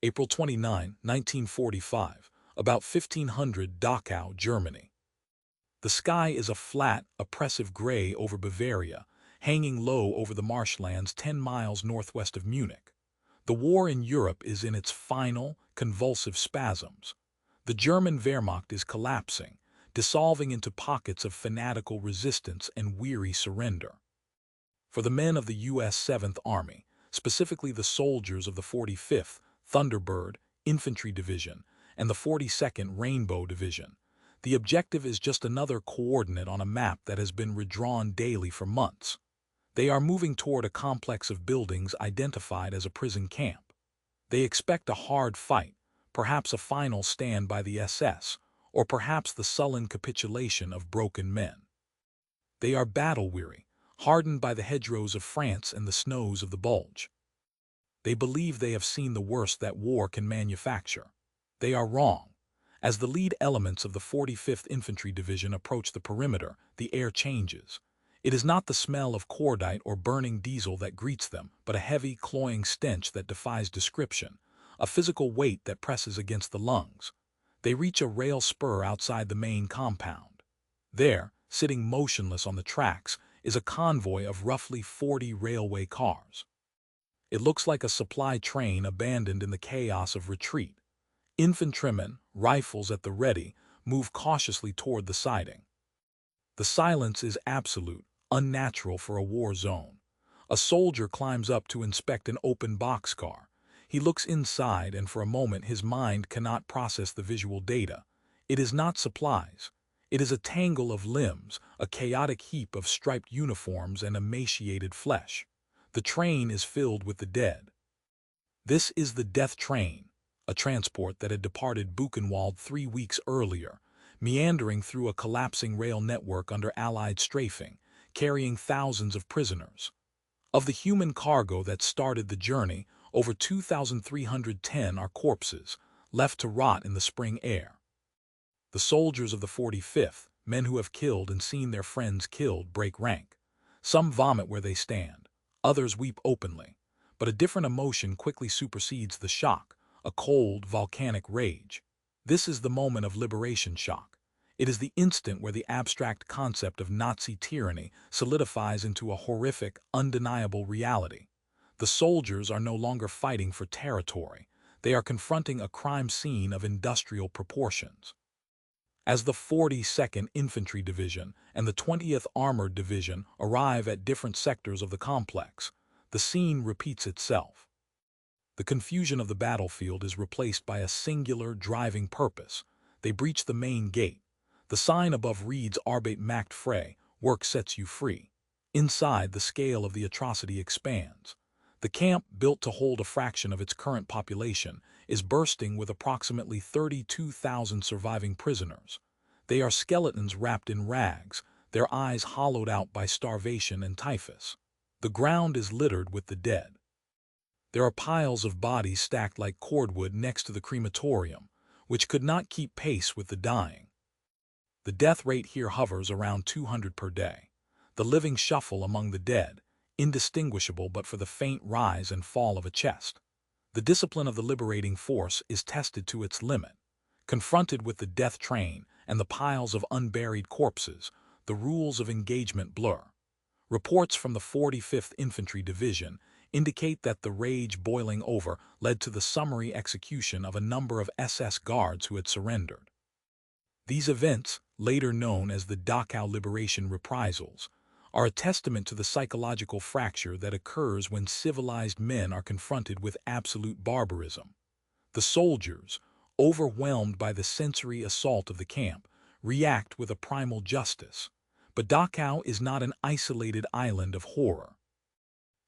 April 29, 1945, about 1500 Dachau, Germany. The sky is a flat, oppressive gray over Bavaria, hanging low over the marshlands 10 miles northwest of Munich. The war in Europe is in its final, convulsive spasms. The German Wehrmacht is collapsing, dissolving into pockets of fanatical resistance and weary surrender. For the men of the U.S. 7th Army, specifically the soldiers of the 45th Thunderbird Infantry Division and the 42nd Rainbow Division, the objective is just another coordinate on a map that has been redrawn daily for months. They are moving toward a complex of buildings identified as a prison camp. They expect a hard fight, perhaps a final stand by the SS, or perhaps the sullen capitulation of broken men. They are battle-weary, hardened by the hedgerows of France and the snows of the Bulge. They believe they have seen the worst that war can manufacture. They are wrong. As the lead elements of the 45th Infantry Division approach the perimeter, the air changes. It is not the smell of cordite or burning diesel that greets them, but a heavy, cloying stench that defies description, a physical weight that presses against the lungs. They reach a rail spur outside the main compound. There, sitting motionless on the tracks, is a convoy of roughly 40 railway cars. It looks like a supply train abandoned in the chaos of retreat. Infantrymen, rifles at the ready, move cautiously toward the siding. The silence is absolute, unnatural for a war zone. A soldier climbs up to inspect an open boxcar. He looks inside, and for a moment his mind cannot process the visual data. It is not supplies. It is a tangle of limbs, a chaotic heap of striped uniforms and emaciated flesh. The train is filled with the dead. This is the death train, a transport that had departed Buchenwald 3 weeks earlier, meandering through a collapsing rail network under Allied strafing, carrying thousands of prisoners. Of the human cargo that started the journey, over 2,310 are corpses, left to rot in the spring air. The soldiers of the 45th, men who have killed and seen their friends killed, break rank. Some vomit where they stand. Others weep openly. But a different emotion quickly supersedes the shock, a cold, volcanic rage. This is the moment of liberation shock. It is the instant where the abstract concept of Nazi tyranny solidifies into a horrific, undeniable reality. The soldiers are no longer fighting for territory. They are confronting a crime scene of industrial proportions. As the 42nd Infantry Division and the 20th Armored Division arrive at different sectors of the complex, the scene repeats itself. The confusion of the battlefield is replaced by a singular, driving purpose. They breach the main gate. The sign above reads Arbeit macht frei, work sets you free. Inside, the scale of the atrocity expands. The camp, built to hold a fraction of its current population, is bursting with approximately 32,000 surviving prisoners. They are skeletons wrapped in rags, their eyes hollowed out by starvation and typhus. The ground is littered with the dead. There are piles of bodies stacked like cordwood next to the crematorium, which could not keep pace with the dying. The death rate here hovers around 200 per day. The living shuffle among the dead, indistinguishable but for the faint rise and fall of a chest. The discipline of the liberating force is tested to its limit. Confronted with the death train and the piles of unburied corpses, the rules of engagement blur. Reports from the 45th Infantry Division indicate that the rage boiling over led to the summary execution of a number of SS guards who had surrendered. These events, later known as the Dachau Liberation Reprisals, are a testament to the psychological fracture that occurs when civilized men are confronted with absolute barbarism. The soldiers, overwhelmed by the sensory assault of the camp, react with a primal justice. But Dachau is not an isolated island of horror.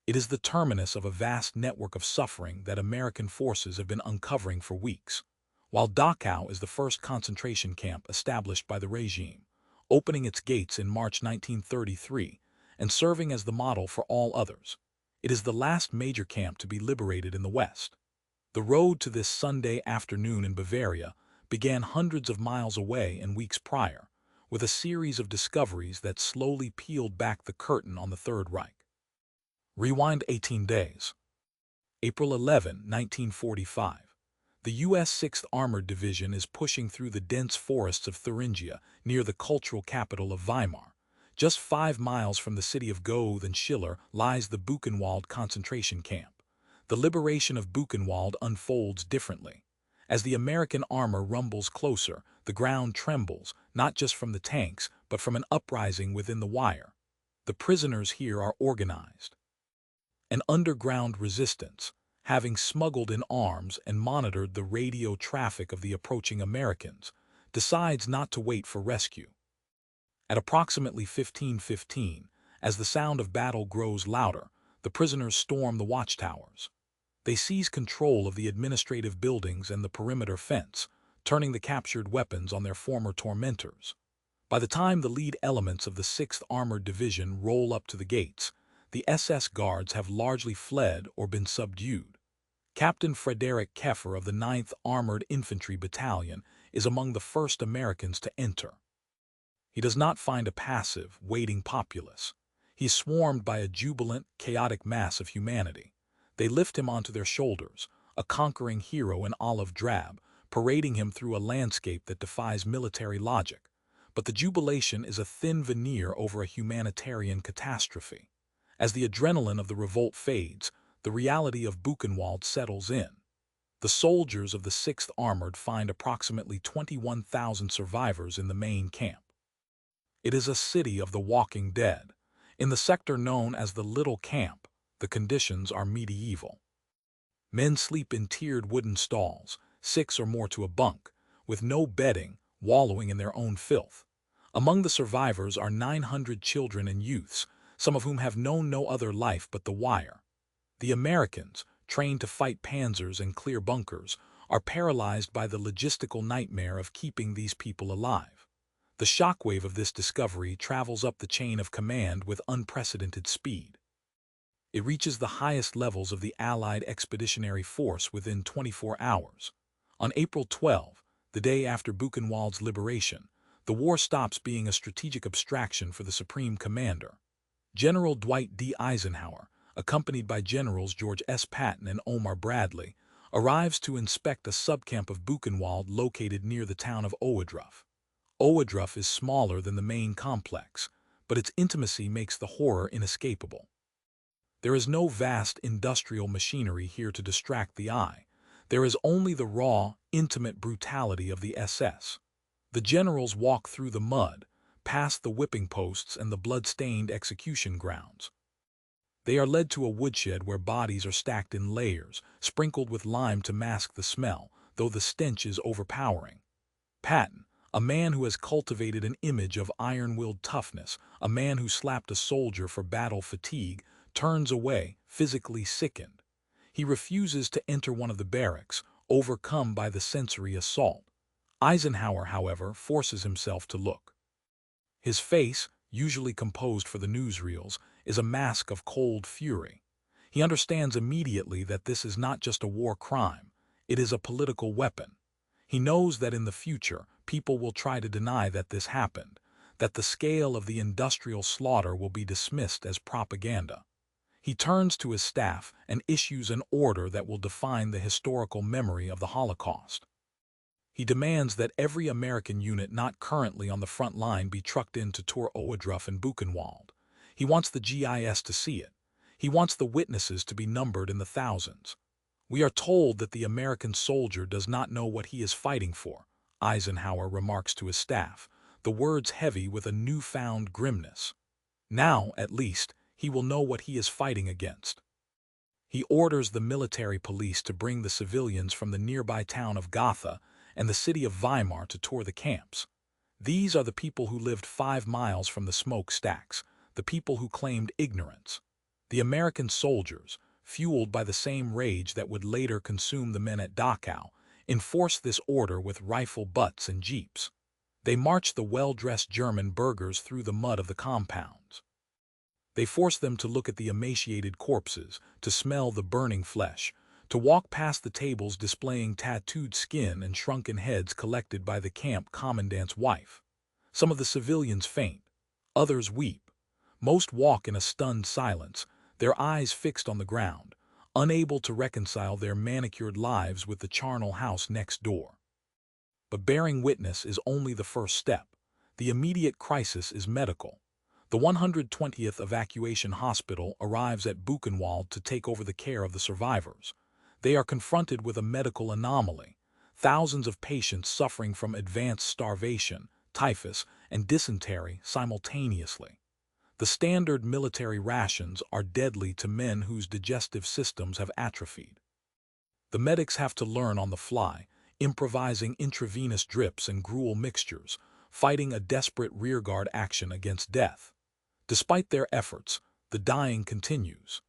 It is the terminus of a vast network of suffering that American forces have been uncovering for weeks. While Dachau is the first concentration camp established by the regime, opening its gates in March 1933 and serving as the model for all others, it is the last major camp to be liberated in the West. The road to this Sunday afternoon in Bavaria began hundreds of miles away and weeks prior, with a series of discoveries that slowly peeled back the curtain on the Third Reich. Rewind 18 days. April 11, 1945. The U.S. 6th Armored Division is pushing through the dense forests of Thuringia near the cultural capital of Weimar. Just 5 miles from the city of Goethe and Schiller lies the Buchenwald concentration camp. The liberation of Buchenwald unfolds differently. As the American armor rumbles closer, the ground trembles, not just from the tanks, but from an uprising within the wire. The prisoners here are organized. An underground resistance, having smuggled in arms and monitored the radio traffic of the approaching Americans, decides not to wait for rescue. At approximately 15:15, as the sound of battle grows louder, the prisoners storm the watchtowers. They seize control of the administrative buildings and the perimeter fence, turning the captured weapons on their former tormentors. By the time the lead elements of the 6th Armored Division roll up to the gates, the SS guards have largely fled or been subdued. Captain Frederick Keffer of the 9th Armored Infantry Battalion is among the first Americans to enter. He does not find a passive, waiting populace. He is swarmed by a jubilant, chaotic mass of humanity. They lift him onto their shoulders, a conquering hero in olive drab, parading him through a landscape that defies military logic. But the jubilation is a thin veneer over a humanitarian catastrophe. As the adrenaline of the revolt fades, the reality of Buchenwald settles in. The soldiers of the 6th Armored find approximately 21,000 survivors in the main camp. It is a city of the walking dead. In the sector known as the Little Camp, the conditions are medieval. Men sleep in tiered wooden stalls, 6 or more to a bunk, with no bedding, wallowing in their own filth. Among the survivors are 900 children and youths, some of whom have known no other life but the wire. The Americans, trained to fight panzers and clear bunkers, are paralyzed by the logistical nightmare of keeping these people alive. The shockwave of this discovery travels up the chain of command with unprecedented speed. It reaches the highest levels of the Allied Expeditionary Force within 24 hours. On April 12, the day after Buchenwald's liberation, the war stops being a strategic abstraction for the Supreme Commander. General Dwight D. Eisenhower, accompanied by Generals George S. Patton and Omar Bradley, arrives to inspect a subcamp of Buchenwald located near the town of Ohrdruf. Ohrdruf is smaller than the main complex, but its intimacy makes the horror inescapable. There is no vast industrial machinery here to distract the eye. There is only the raw, intimate brutality of the SS. The generals walk through the mud, past the whipping posts and the blood-stained execution grounds. They are led to a woodshed where bodies are stacked in layers, sprinkled with lime to mask the smell, though the stench is overpowering. Patton, a man who has cultivated an image of iron-willed toughness, a man who slapped a soldier for battle fatigue, turns away, physically sickened. He refuses to enter one of the barracks, overcome by the sensory assault. Eisenhower, however, forces himself to look. His face, usually composed for the newsreels, is a mask of cold fury. He understands immediately that this is not just a war crime, it is a political weapon. He knows that in the future, people will try to deny that this happened, that the scale of the industrial slaughter will be dismissed as propaganda. He turns to his staff and issues an order that will define the historical memory of the Holocaust. He demands that every American unit not currently on the front line be trucked in to tour Ohrdruf and Buchenwald. He wants the GIS to see it. He wants the witnesses to be numbered in the thousands. We are told that the American soldier does not know what he is fighting for, Eisenhower remarks to his staff, the words heavy with a newfound grimness. Now, at least, he will know what he is fighting against. He orders the military police to bring the civilians from the nearby town of Gotha and the city of Weimar to tour the camps. These are the people who lived 5 miles from the smokestacks, the people who claimed ignorance. The American soldiers, fueled by the same rage that would later consume the men at Dachau, enforce this order with rifle butts and jeeps. They march the well-dressed German burghers through the mud of the compounds. They force them to look at the emaciated corpses, to smell the burning flesh, to walk past the tables displaying tattooed skin and shrunken heads collected by the camp commandant's wife. Some of the civilians faint, others weep. Most walk in a stunned silence, their eyes fixed on the ground, unable to reconcile their manicured lives with the charnel house next door. But bearing witness is only the first step. The immediate crisis is medical. The 120th Evacuation Hospital arrives at Buchenwald to take over the care of the survivors. They are confronted with a medical anomaly. Thousands of patients suffering from advanced starvation, typhus, and dysentery simultaneously. The standard military rations are deadly to men whose digestive systems have atrophied. The medics have to learn on the fly, improvising intravenous drips and gruel mixtures, fighting a desperate rearguard action against death. Despite their efforts, the dying continues.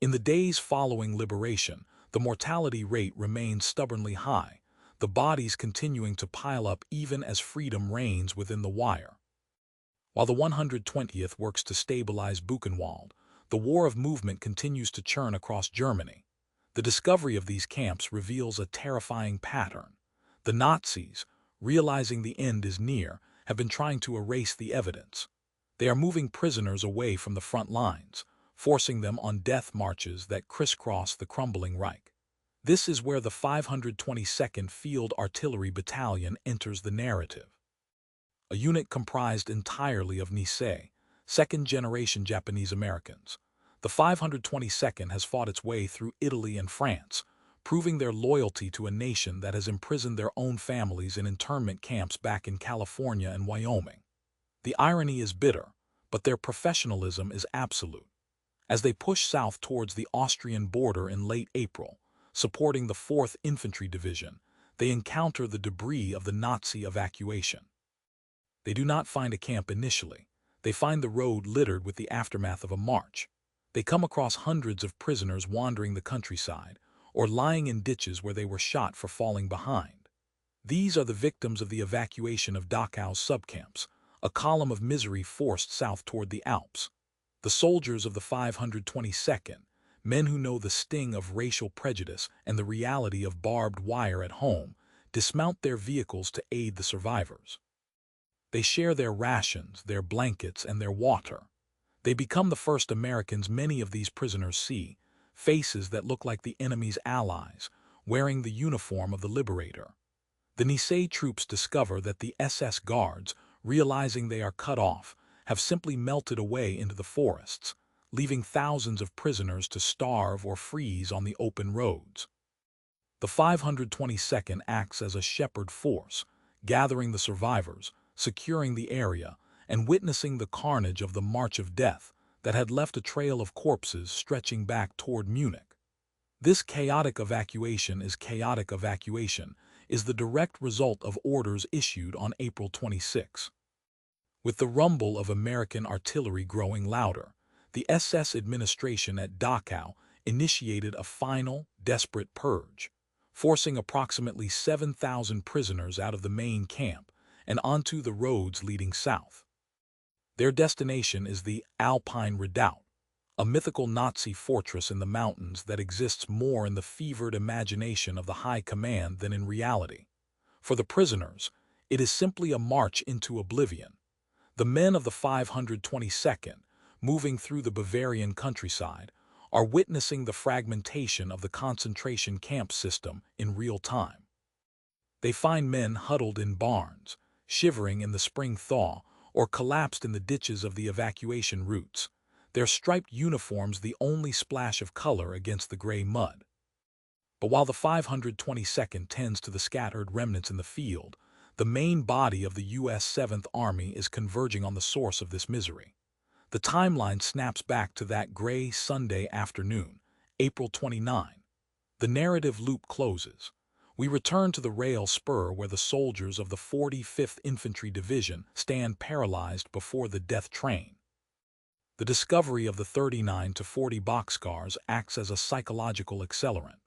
In the days following liberation, the mortality rate remains stubbornly high, the bodies continuing to pile up even as freedom reigns within the wire. While the 120th works to stabilize Buchenwald, the war of movement continues to churn across Germany. The discovery of these camps reveals a terrifying pattern. The Nazis, realizing the end is near, have been trying to erase the evidence. They are moving prisoners away from the front lines, forcing them on death marches that crisscross the crumbling Reich. This is where the 522nd Field Artillery Battalion enters the narrative. A unit comprised entirely of Nisei, second-generation Japanese Americans. The 522nd has fought its way through Italy and France, proving their loyalty to a nation that has imprisoned their own families in internment camps back in California and Wyoming. The irony is bitter, but their professionalism is absolute. As they push south towards the Austrian border in late April, supporting the 4th Infantry Division, they encounter the debris of the Nazi evacuation. They do not find a camp initially. They find the road littered with the aftermath of a march. They come across hundreds of prisoners wandering the countryside, or lying in ditches where they were shot for falling behind. These are the victims of the evacuation of Dachau's subcamps, a column of misery forced south toward the Alps. The soldiers of the 522nd, men who know the sting of racial prejudice and the reality of barbed wire at home, dismount their vehicles to aid the survivors. They share their rations, their blankets, and their water. They become the first Americans many of these prisoners see, faces that look like the enemy's allies, wearing the uniform of the liberator. The Nisei troops discover that the SS guards, realizing they are cut off, have simply melted away into the forests, leaving thousands of prisoners to starve or freeze on the open roads. The 522nd acts as a shepherd force, gathering the survivors, securing the area, and witnessing the carnage of the March of Death that had left a trail of corpses stretching back toward Munich. This chaotic evacuation is the direct result of orders issued on April 26. With the rumble of American artillery growing louder, the SS administration at Dachau initiated a final, desperate purge, forcing approximately 7,000 prisoners out of the main camp and onto the roads leading south. Their destination is the Alpine Redoubt, a mythical Nazi fortress in the mountains that exists more in the fevered imagination of the High Command than in reality. For the prisoners, it is simply a march into oblivion. The men of the 522nd, moving through the Bavarian countryside, are witnessing the fragmentation of the concentration camp system in real time. They find men huddled in barns, shivering in the spring thaw, or collapsed in the ditches of the evacuation routes, their striped uniforms the only splash of color against the gray mud. But while the 522nd tends to the scattered remnants in the field, the main body of the U.S. 7th Army is converging on the source of this misery. The timeline snaps back to that gray Sunday afternoon, April 29. The narrative loop closes. We return to the rail spur where the soldiers of the 45th Infantry Division stand paralyzed before the death train. The discovery of the 39 to 40 boxcars acts as a psychological accelerant.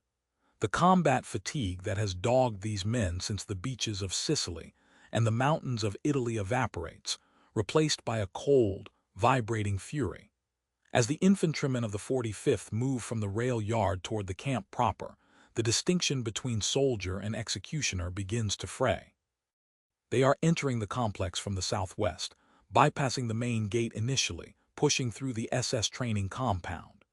The combat fatigue that has dogged these men since the beaches of Sicily and the mountains of Italy evaporates, replaced by a cold, vibrating fury. As the infantrymen of the 45th move from the rail yard toward the camp proper, the distinction between soldier and executioner begins to fray. They are entering the complex from the southwest, bypassing the main gate initially, pushing through the SS training compound.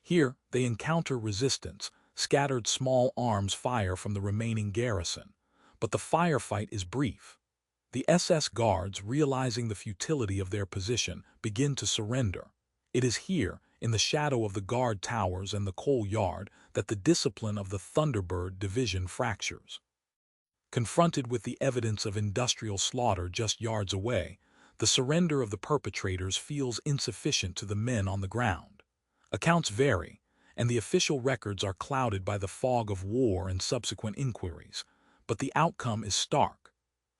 Here, they encounter resistance. Scattered small arms fire from the remaining garrison, but the firefight is brief. The SS guards, realizing the futility of their position, begin to surrender. It is here, in the shadow of the guard towers and the coal yard, that the discipline of the Thunderbird Division fractures. Confronted with the evidence of industrial slaughter just yards away, the surrender of the perpetrators feels insufficient to the men on the ground. Accounts vary, and the official records are clouded by the fog of war and subsequent inquiries, but the outcome is stark.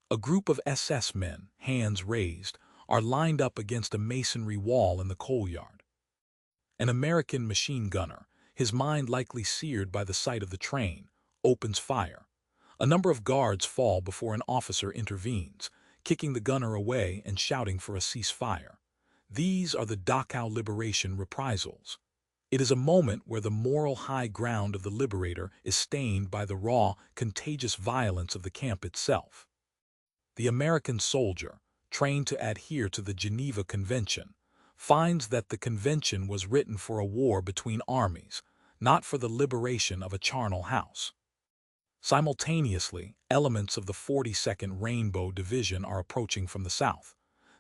A group of SS men, hands raised, are lined up against a masonry wall in the coal yard. An American machine gunner, his mind likely seared by the sight of the train, opens fire. A number of guards fall before an officer intervenes, kicking the gunner away and shouting for a ceasefire. These are the Dachau liberation reprisals. It is a moment where the moral high ground of the liberator is stained by the raw, contagious violence of the camp itself. The American soldier, trained to adhere to the Geneva Convention, finds that the convention was written for a war between armies, not for the liberation of a charnel house. Simultaneously, elements of the 42nd Rainbow Division are approaching from the south.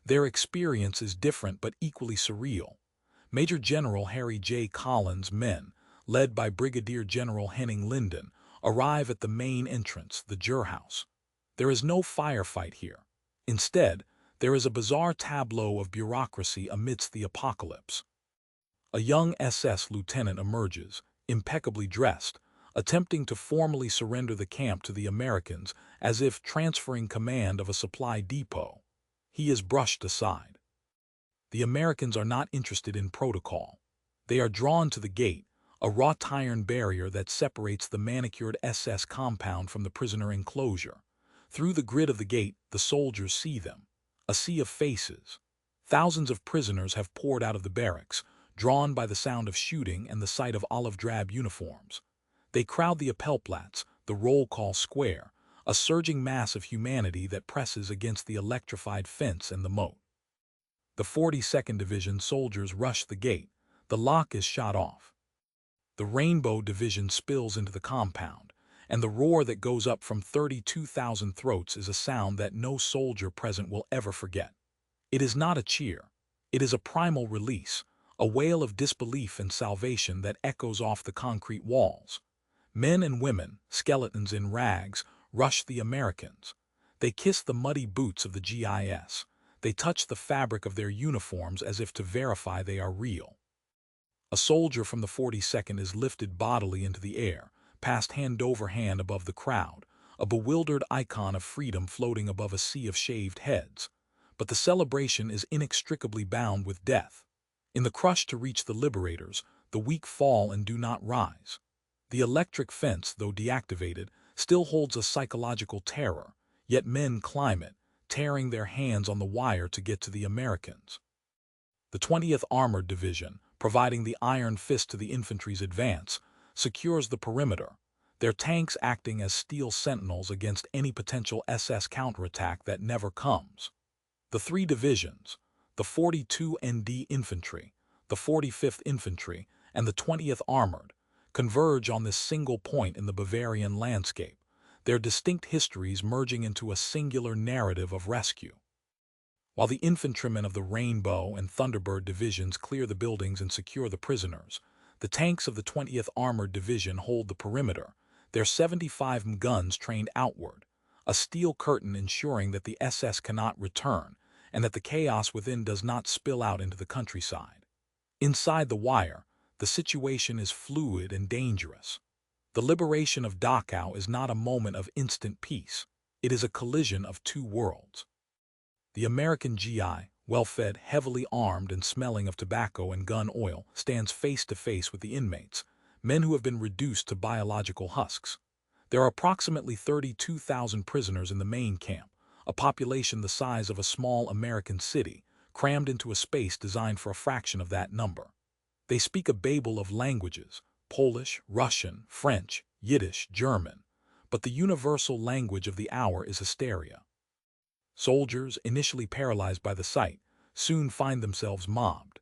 Their experience is different but equally surreal. Major General Harry J. Collins' men, led by Brigadier General Henning Linden, arrive at the main entrance, the Jurhaus. There is no firefight here. Instead, there is a bizarre tableau of bureaucracy amidst the apocalypse. A young SS lieutenant emerges, impeccably dressed, attempting to formally surrender the camp to the Americans as if transferring command of a supply depot. He is brushed aside. The Americans are not interested in protocol. They are drawn to the gate, a wrought iron barrier that separates the manicured SS compound from the prisoner enclosure. Through the grid of the gate, the soldiers see them, a sea of faces. Thousands of prisoners have poured out of the barracks, drawn by the sound of shooting and the sight of olive-drab uniforms. They crowd the Appellplatz, the roll call square, a surging mass of humanity that presses against the electrified fence and the moat. The 42nd Division soldiers rush the gate. The lock is shot off. The Rainbow Division spills into the compound, and the roar that goes up from 32,000 throats is a sound that no soldier present will ever forget. It is not a cheer. It is a primal release, a wail of disbelief and salvation that echoes off the concrete walls. Men and women, skeletons in rags, rush the Americans. They kiss the muddy boots of the GIS. They touch the fabric of their uniforms as if to verify they are real. A soldier from the 42nd is lifted bodily into the air, passed hand over hand above the crowd, a bewildered icon of freedom floating above a sea of shaved heads. But the celebration is inextricably bound with death. In the crush to reach the liberators, the weak fall and do not rise. The electric fence, though deactivated, still holds a psychological terror, yet men climb it, tearing their hands on the wire to get to the Americans. The 20th Armored Division, providing the iron fist to the infantry's advance, secures the perimeter, their tanks acting as steel sentinels against any potential SS counterattack that never comes. The three divisions, the 42 ND Infantry, the 45th Infantry, and the 20th Armored, converge on this single point in the Bavarian landscape, their distinct histories merging into a singular narrative of rescue. While the infantrymen of the Rainbow and Thunderbird divisions clear the buildings and secure the prisoners, the tanks of the 20th Armored Division hold the perimeter, their 75 guns trained outward, a steel curtain ensuring that the SS cannot return and that the chaos within does not spill out into the countryside. Inside the wire, the situation is fluid and dangerous. The liberation of Dachau is not a moment of instant peace. It is a collision of two worlds. The American GI, well-fed, heavily armed, and smelling of tobacco and gun oil, stands face to face with the inmates, men who have been reduced to biological husks. There are approximately 32,000 prisoners in the main camp, a population the size of a small American city, crammed into a space designed for a fraction of that number. They speak a babel of languages, Polish, Russian, French, Yiddish, German, but the universal language of the hour is hysteria. Soldiers, initially paralyzed by the sight, soon find themselves mobbed.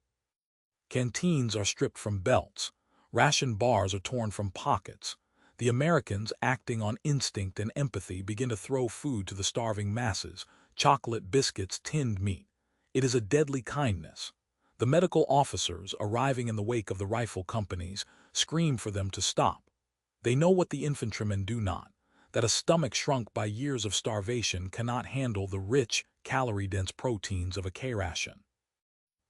Canteens are stripped from belts, Ration bars are torn from pockets. The Americans, acting on instinct and empathy, begin to throw food to the starving masses: chocolate, biscuits, tinned meat. It is a deadly kindness. The medical officers, arriving in the wake of the rifle companies, scream for them to stop. They know what the infantrymen do not: that a stomach shrunk by years of starvation cannot handle the rich, calorie-dense proteins of a K-ration.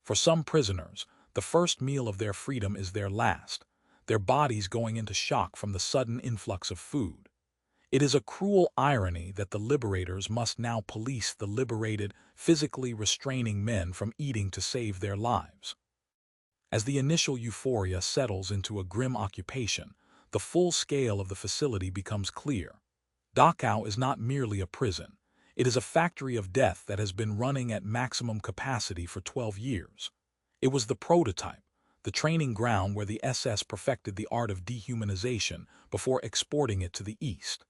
For some prisoners, the first meal of their freedom is their last, their bodies going into shock from the sudden influx of food. It is a cruel irony that the liberators must now police the liberated, physically restraining men from eating to save their lives. As the initial euphoria settles into a grim occupation, the full scale of the facility becomes clear. Dachau is not merely a prison. It is a factory of death that has been running at maximum capacity for 12 years. It was the prototype, the training ground where the SS perfected the art of dehumanization before exporting it to the East.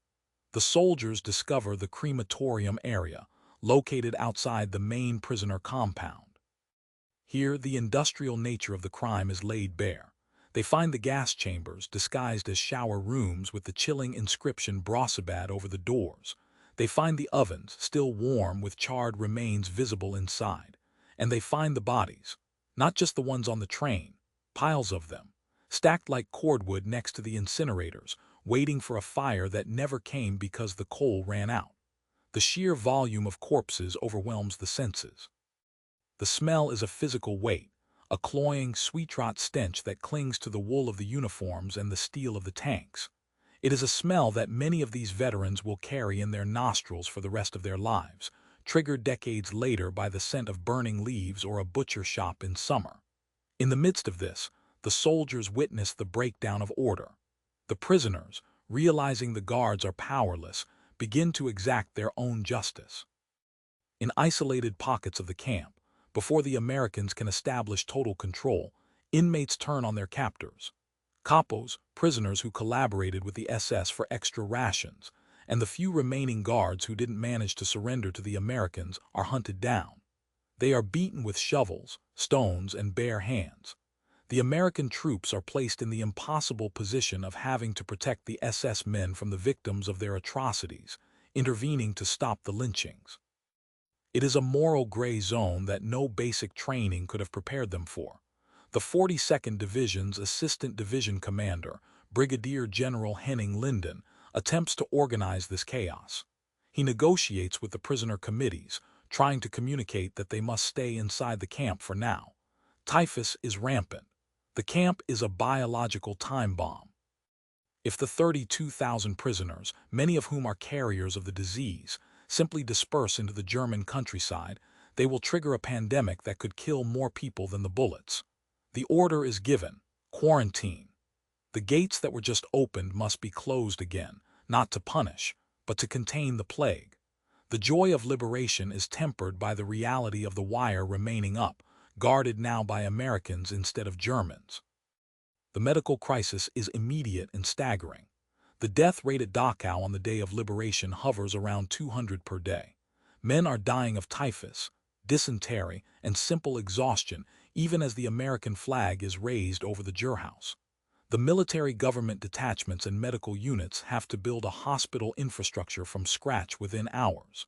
The soldiers discover the crematorium area, located outside the main prisoner compound. Here, the industrial nature of the crime is laid bare. They find the gas chambers, disguised as shower rooms, with the chilling inscription "Brosibad" over the doors. They find the ovens, still warm, with charred remains visible inside. And they find the bodies, not just the ones on the train, piles of them, stacked like cordwood next to the incinerators, waiting for a fire that never came because the coal ran out. The sheer volume of corpses overwhelms the senses. The smell is a physical weight, a cloying, sweet-rot stench that clings to the wool of the uniforms and the steel of the tanks. It is a smell that many of these veterans will carry in their nostrils for the rest of their lives, triggered decades later by the scent of burning leaves or a butcher shop in summer. In the midst of this, the soldiers witness the breakdown of order. The prisoners, realizing the guards are powerless, begin to exact their own justice. In isolated pockets of the camp, before the Americans can establish total control, inmates turn on their captors. Capos, prisoners who collaborated with the SS for extra rations, and the few remaining guards who didn't manage to surrender to the Americans, are hunted down. They are beaten with shovels, stones, and bare hands. The American troops are placed in the impossible position of having to protect the SS men from the victims of their atrocities, intervening to stop the lynchings. It is a moral gray zone that no basic training could have prepared them for. The 42nd Division's Assistant Division Commander, Brigadier General Henning Linden, attempts to organize this chaos. He negotiates with the prisoner committees, trying to communicate that they must stay inside the camp for now. Typhus is rampant. The camp is a biological time bomb. If the 32,000 prisoners, many of whom are carriers of the disease, simply disperse into the German countryside, they will trigger a pandemic that could kill more people than the bullets. The order is given: quarantine. The gates that were just opened must be closed again, not to punish, but to contain the plague. The joy of liberation is tempered by the reality of the wire remaining up, guarded now by Americans instead of Germans. The medical crisis is immediate and staggering. The death rate at Dachau on the day of liberation hovers around 200 per day. Men are dying of typhus, dysentery, and simple exhaustion, even as the American flag is raised over the Jurhaus. The military government detachments and medical units have to build a hospital infrastructure from scratch within hours.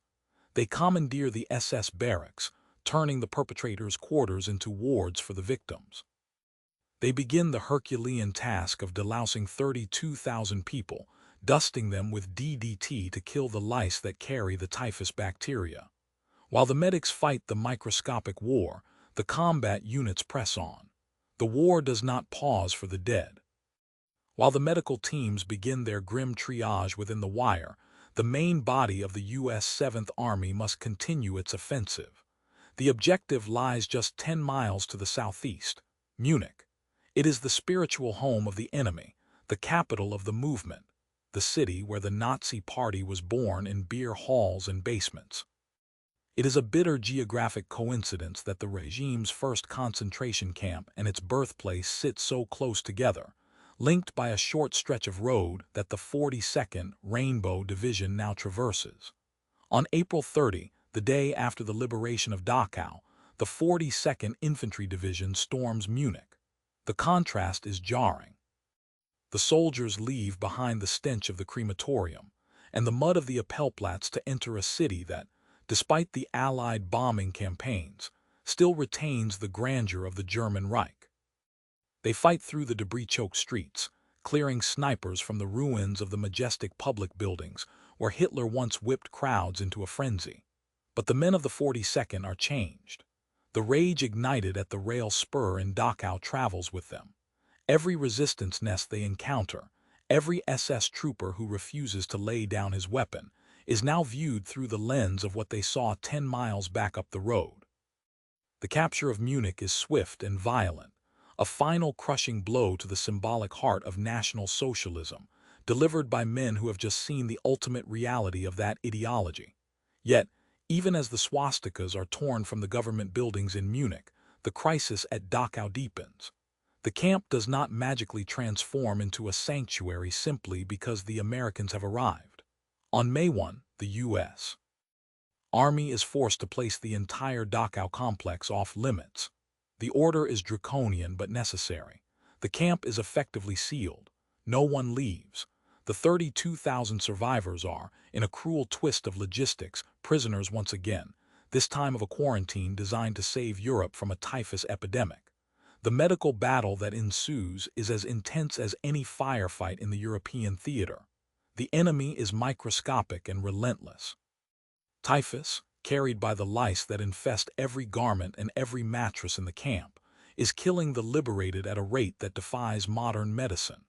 They commandeer the SS barracks, turning the perpetrators' quarters into wards for the victims. They begin the Herculean task of delousing 32,000 people, dusting them with DDT to kill the lice that carry the typhus bacteria. While the medics fight the microscopic war, the combat units press on. The war does not pause for the dead. While the medical teams begin their grim triage within the wire, the main body of the U.S. 7th Army must continue its offensive. The objective lies just 10 miles to the southeast, Munich. It is the spiritual home of the enemy, the capital of the movement, the city where the Nazi Party was born in beer halls and basements. It is a bitter geographic coincidence that the regime's first concentration camp and its birthplace sit so close together, linked by a short stretch of road that the 42nd Rainbow Division now traverses. On April 30, the day after the liberation of Dachau, the 42nd Infantry Division storms Munich. The contrast is jarring. The soldiers leave behind the stench of the crematorium and the mud of the Appellplatz to enter a city that, despite the Allied bombing campaigns, still retains the grandeur of the German Reich. They fight through the debris-choked streets, clearing snipers from the ruins of the majestic public buildings where Hitler once whipped crowds into a frenzy. But the men of the 42nd are changed. The rage ignited at the rail spur in Dachau travels with them. Every resistance nest they encounter, every SS trooper who refuses to lay down his weapon, is now viewed through the lens of what they saw 10 miles back up the road. The capture of Munich is swift and violent, a final crushing blow to the symbolic heart of National Socialism, delivered by men who have just seen the ultimate reality of that ideology. Yet, even as the swastikas are torn from the government buildings in Munich, the crisis at Dachau deepens. The camp does not magically transform into a sanctuary simply because the Americans have arrived. On May 1, the U.S. Army is forced to place the entire Dachau complex off limits. The order is draconian but necessary. The camp is effectively sealed. No one leaves. The 32,000 survivors are, in a cruel twist of logistics, prisoners once again, this time of a quarantine designed to save Europe from a typhus epidemic. The medical battle that ensues is as intense as any firefight in the European theater. The enemy is microscopic and relentless. Typhus, carried by the lice that infest every garment and every mattress in the camp, is killing the liberated at a rate that defies modern medicine.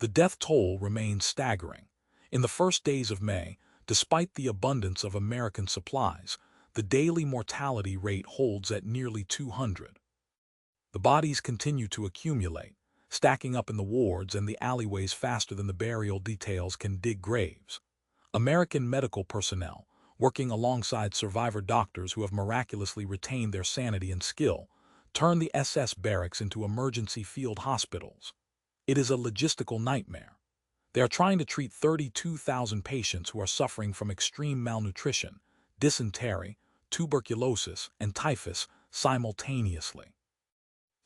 The death toll remains staggering. In the first days of May, despite the abundance of American supplies, the daily mortality rate holds at nearly 200. The bodies continue to accumulate, stacking up in the wards and the alleyways faster than the burial details can dig graves. American medical personnel, working alongside survivor doctors who have miraculously retained their sanity and skill, turn the SS barracks into emergency field hospitals. It is a logistical nightmare. They are trying to treat 32,000 patients who are suffering from extreme malnutrition, dysentery, tuberculosis, and typhus simultaneously.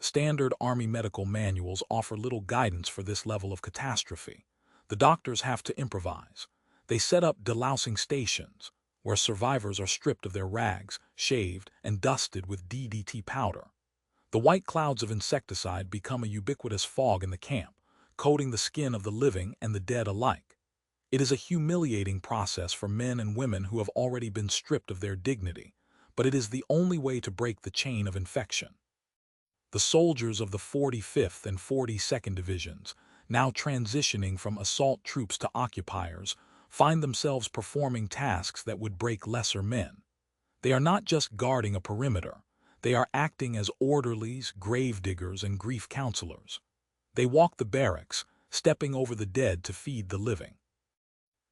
Standard Army medical manuals offer little guidance for this level of catastrophe. The doctors have to improvise. They set up delousing stations, where survivors are stripped of their rags, shaved, and dusted with DDT powder. The white clouds of insecticide become a ubiquitous fog in the camp, coating the skin of the living and the dead alike. It is a humiliating process for men and women who have already been stripped of their dignity, but it is the only way to break the chain of infection. The soldiers of the 45th and 42nd Divisions, now transitioning from assault troops to occupiers, find themselves performing tasks that would break lesser men. They are not just guarding a perimeter. They are acting as orderlies, gravediggers, and grief counselors. They walk the barracks, stepping over the dead to feed the living.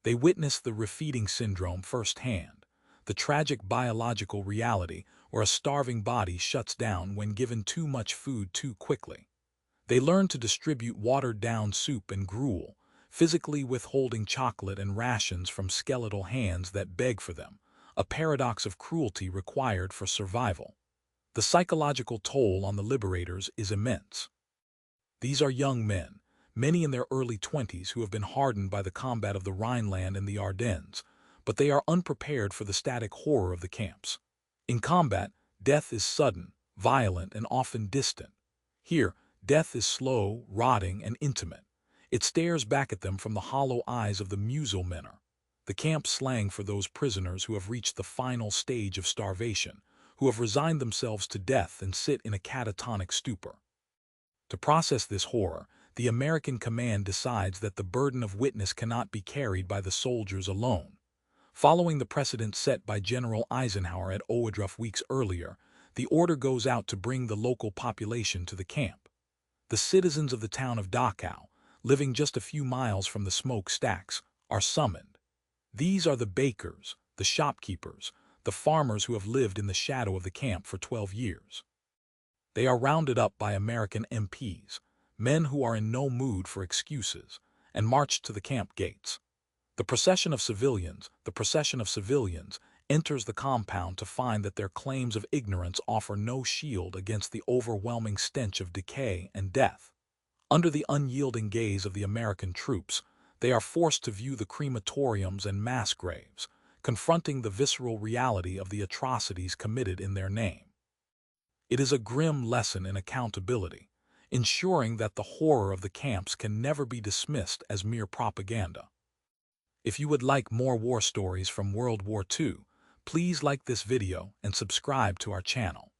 They witness the refeeding syndrome firsthand, the tragic biological reality where a starving body shuts down when given too much food too quickly. They learn to distribute watered-down soup and gruel, physically withholding chocolate and rations from skeletal hands that beg for them, a paradox of cruelty required for survival. The psychological toll on the liberators is immense. These are young men, many in their early 20s who have been hardened by the combat of the Rhineland and the Ardennes, but they are unprepared for the static horror of the camps. In combat, death is sudden, violent, and often distant. Here, death is slow, rotting, and intimate. It stares back at them from the hollow eyes of the Muselmänner, the camp slang for those prisoners who have reached the final stage of starvation, who have resigned themselves to death and sit in a catatonic stupor. To process this horror, the American command decides that the burden of witness cannot be carried by the soldiers alone. Following the precedent set by General Eisenhower at Ohrdruf weeks earlier, the order goes out to bring the local population to the camp. The citizens of the town of Dachau, living just a few miles from the smokestacks, are summoned. These are the bakers, the shopkeepers, the farmers who have lived in the shadow of the camp for 12 years. They are rounded up by American MPs, men who are in no mood for excuses, and marched to the camp gates. The procession of civilians, enters the compound to find that their claims of ignorance offer no shield against the overwhelming stench of decay and death. Under the unyielding gaze of the American troops, they are forced to view the crematoriums and mass graves, confronting the visceral reality of the atrocities committed in their name. It is a grim lesson in accountability, ensuring that the horror of the camps can never be dismissed as mere propaganda. If you would like more war stories from World War II, please like this video and subscribe to our channel.